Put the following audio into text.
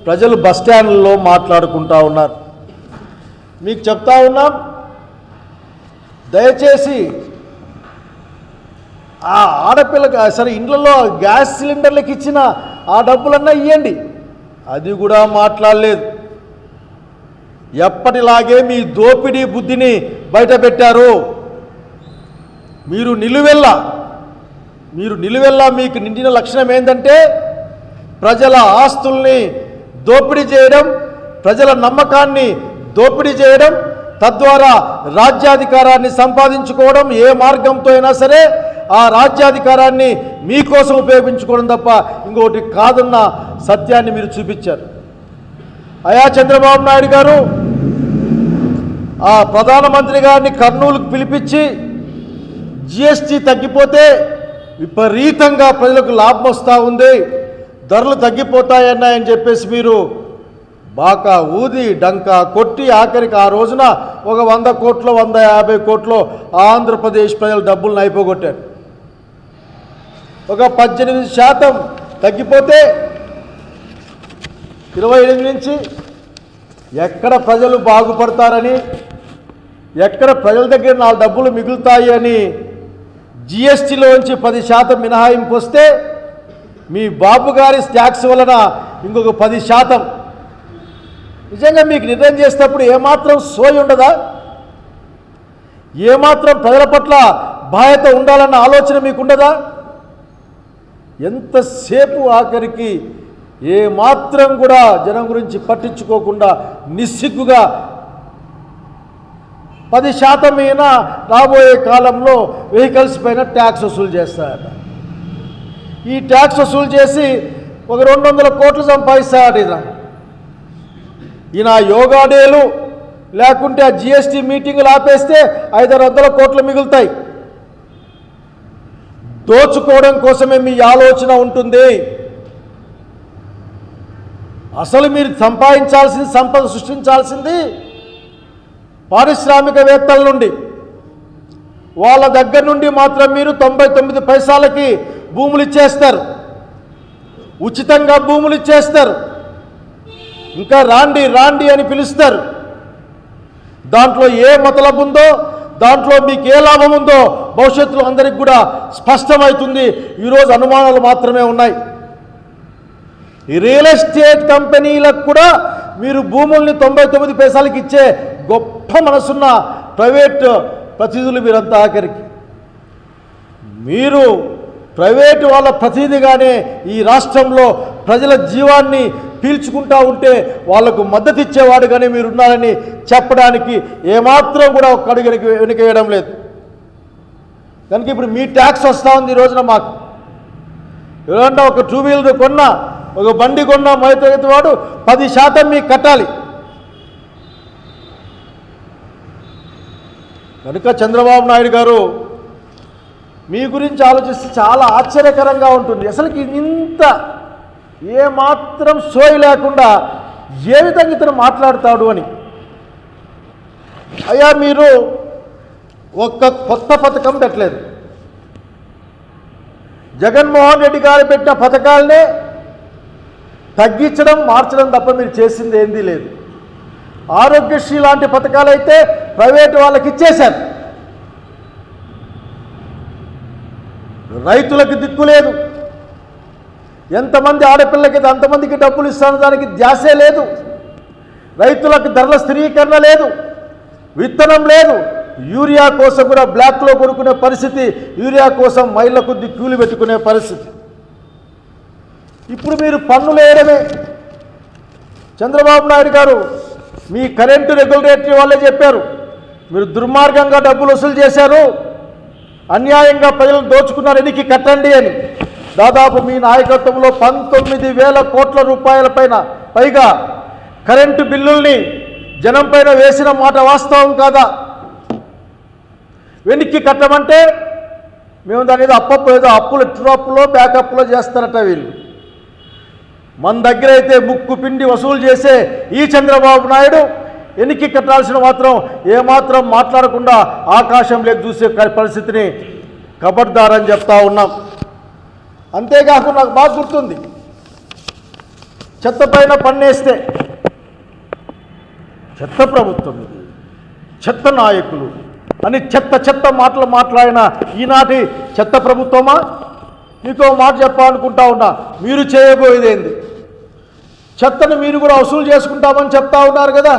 ప్రజలు బస్టాండ్లలో మాట్లాడుకుంటా ఉన్నారు. మీకు చెప్తా ఉన్నాం, దయచేసి ఆ ఆడపిల్లకి సరే ఇండ్లలో గ్యాస్ సిలిండర్లకు ఇచ్చిన ఆ డబ్బులన్నా ఇవ్వండి, అది కూడా మాట్లాడలేదు. ఎప్పటిలాగే మీ దోపిడీ బుద్ధిని బయటపెట్టారు. మీరు నిలువెల్లా మీకు నిండిన లక్షణం ఏంటంటే ప్రజల ఆస్తుల్ని దోపిడీ చేయడం, ప్రజల నమ్మకాన్ని దోపిడీ చేయడం, తద్వారా రాజ్యాధికారాన్ని సంపాదించుకోవడం. ఏ మార్గంతో అయినా సరే ఆ రాజ్యాధికారాన్ని మీకోసం ఉపయోగించుకోవడం తప్ప ఇంకోటి కాదన్న సత్యాన్ని మీరు చూపించారు. అయా చంద్రబాబు నాయుడు గారు ఆ ప్రధానమంత్రి గారిని కర్నూలుకు పిలిపించి జిఎస్టీ తగ్గిపోతే విపరీతంగా ప్రజలకు లాభం వస్తూ ఉంది, ధరలు తగ్గిపోతాయన్నాయని చెప్పేసి మీరు బాకా ఊది డంకా కొట్టి ఆఖరికి ఆ రోజున ఒక 100 కోట్లు 150 కోట్లు ఆంధ్రప్రదేశ్ ప్రజల డబ్బులను అయిపోగొట్టారు. ఒక 18% తగ్గిపోతే 28 నుంచి ఎక్కడ ప్రజలు బాగుపడతారని, ఎక్కడ ప్రజల దగ్గర 4 డబ్బులు మిగులుతాయి అని జిఎస్టీలోంచి 10% మినహాయింపు వస్తే మీ బాబు గారి ట్యాక్స్ వలన ఇంకొక 10%. నిజంగా మీకు నిర్ణయం చేసేటప్పుడు ఏమాత్రం సోయి ఉండదా? ఏమాత్రం ప్రజల పట్ల బాధ్యత ఉండాలన్న ఆలోచన మీకు ఉండదా? ఎంతసేపు ఆఖరికి ఏమాత్రం కూడా జనం గురించి పట్టించుకోకుండా నిస్సిగ్గుగా 10% అయినా రాబోయే కాలంలో వెహికల్స్ పైన ట్యాక్స్ వసూలు చేస్తారట. ఈ ట్యాక్స్ వసూలు చేసి ఒక 200 కోట్లు సంపాదిస్తారట. ఈయన యోగా డేలు లేకుంటే ఆ జిఎస్టీ మీటింగులు ఆపేస్తే 500 కోట్లు మిగులుతాయి. దోచుకోవడం కోసమే మీ ఆలోచన ఉంటుంది. అసలు మీరు సంపాదించాల్సింది, సంపద సృష్టించాల్సింది పారిశ్రామికవేత్తల నుండి. వాళ్ళ దగ్గర నుండి మాత్రం మీరు 99 పైసలకి భూములు ఇచ్చేస్తారు, ఉచితంగా భూములు ఇచ్చేస్తారు, ఇంకా రాండి రాండి అని పిలుస్తారు. దాంట్లో ఏ మతలబు ఉందో, దాంట్లో మీకు ఏ లాభం ఉందో భవిష్యత్తులో అందరికి కూడా స్పష్టమవుతుంది. ఈరోజు అనుమానాలు మాత్రమే ఉన్నాయి. ఈ రియల్ ఎస్టేట్ కంపెనీలకు కూడా మీరు భూముల్ని 99 పైసలకి ఇచ్చే గొప్ప మనసున్న ప్రైవేట్ ప్రతినిధులు మీరంతా. ఆఖరికి మీరు ప్రైవేటు వాళ్ళ ప్రతినిధిగానే ఈ రాష్ట్రంలో ప్రజల జీవాన్ని పీల్చుకుంటూ ఉంటే వాళ్లకు మద్దతు ఇచ్చేవాడుగానే మీరున్నారని చెప్పడానికి ఏమాత్రం కూడా ఒక అడుగు వెనుక వేయడం లేదు. కనుక ఇప్పుడు మీ ట్యాక్స్ వస్తూ ఉంది. ఈ రోజున మాకు ఏదన్నా ఒక 2 వీలర్ కొన్నా, ఒక బండి కొన్నా మధ్యతరగతి వాడు 10% మీకు కట్టాలి. కనుక చంద్రబాబు నాయుడు గారు మీ గురించి ఆలోచిస్తే చాలా ఆశ్చర్యకరంగా ఉంటుంది. అసలుకి ఇంత ఏమాత్రం సోయి లేకుండా ఏ విధంగా ఇతను మాట్లాడతాడు అని. అయ్యా మీరు ఒక్క కొత్త పథకం పెట్టలేదు. జగన్మోహన్ రెడ్డి గారు పెట్టిన పథకాలనే తగ్గించడం, మార్చడం తప్ప మీరు చేసింది ఏందీ లేదు. ఆరోగ్యశ్రీ లాంటి పథకాలు అయితే ప్రైవేటు వాళ్ళకి ఇచ్చేశారు. రైతులకు దిక్కు లేదు. ఎంతమంది ఆడపిల్లకి అంతమందికి డబ్బులు ఇస్తాను, దానికి ధ్యాసే లేదు. రైతులకు ధరల స్థిరీకరణ లేదు, విత్తనం లేదు. యూరియా కోసం కూడా బ్లాక్లో కొనుక్కునే పరిస్థితి, యూరియా కోసం మైళ్ళ కొద్ది క్యూలు పెట్టుకునే పరిస్థితి. ఇప్పుడు మీరు పన్నులు వేయడమే. చంద్రబాబు నాయుడు గారు మీ కరెంటు రెగ్యులేటరీ వాళ్ళే చెప్పారు, మీరు దుర్మార్గంగా డబ్బులు వసూలు చేశారు, అన్యాయంగా ప్రజలను దోచుకున్నారు, ఎన్నికి కట్టండి అని. దాదాపు మీ నాయకత్వంలో 19,000 కోట్ల రూపాయల పైగా కరెంటు బిల్లుల్ని జనం పైన వేసిన మాట వాస్తవం కాదా? వెనక్కి కట్టమంటే మేము దాని ఏదో ఏదో అప్పులు ట్రప్పులో బ్యాకప్లో చేస్తారట వీళ్ళు. మన దగ్గర అయితే ముక్కు పిండి వసూలు చేసే ఈ చంద్రబాబు నాయుడు వెనక్కి కట్టాల్సిన మాత్రం ఏమాత్రం మాట్లాడకుండా ఆకాశంలోకి చూసే పరిస్థితిని కబడ్దారని చెప్తా ఉన్నాం. అంతేకాకుండా నాకు బాగా గుర్తుంది, చెత్త పైన పన్నేస్తే చెత్త ప్రభుత్వం ఇది, చెత్త నాయకులు అని చెత్త మాటలు మాట్లాడిన ఈనాటి చెత్త ప్రభుత్వమా? మీకో మాట చెప్పాలనుకుంటా ఉన్నా, మీరు చేయబోయేదేంది? చెత్తను మీరు కూడా వసూలు చేసుకుంటామని చెప్తా ఉన్నారు కదా.